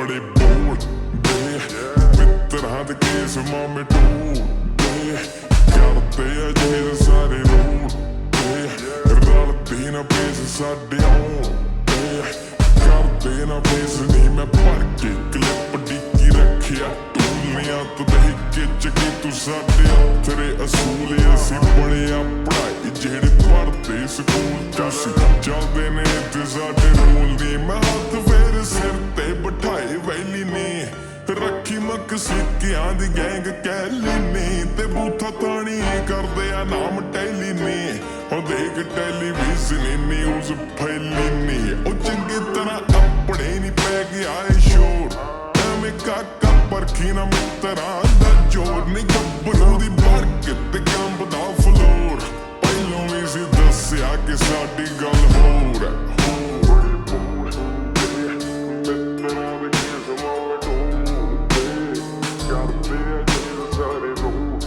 बड़े बोलदे मित्तरां दे केस मामे ढोलदे करदे अजेर सारे रोलदे रलदे ना पेस साडे आउंदे करदे ना पेस नहीं मैं भर के क्लिप डिक्की रखिया टूलियां तो दही खिच के तू साडे हत्थरे असूल असीं बड़िया पढ़ाई जेहड़े पढ़दे स्कूल तुसीं चलदे ने ते साडे रूल नी मैं हत्थ फेर सिर ते बिठाए वैली नी रखी मक सिक्कियां दी गैंग कैली नी ते बूथा ताणी करदे आ नाम टैली नी ओ देख टेलीविजन न्यूज़ फैली नी ओ चंगी तरह अपने नी पै गया है शोर एवें काका परखी ना मित्तरां दा जोर नी गब्बरू दी बरक ते कंबदा फलोर पहलों भी सी दस्सिया कि साडी गल होर है Got a bed, sorry, road,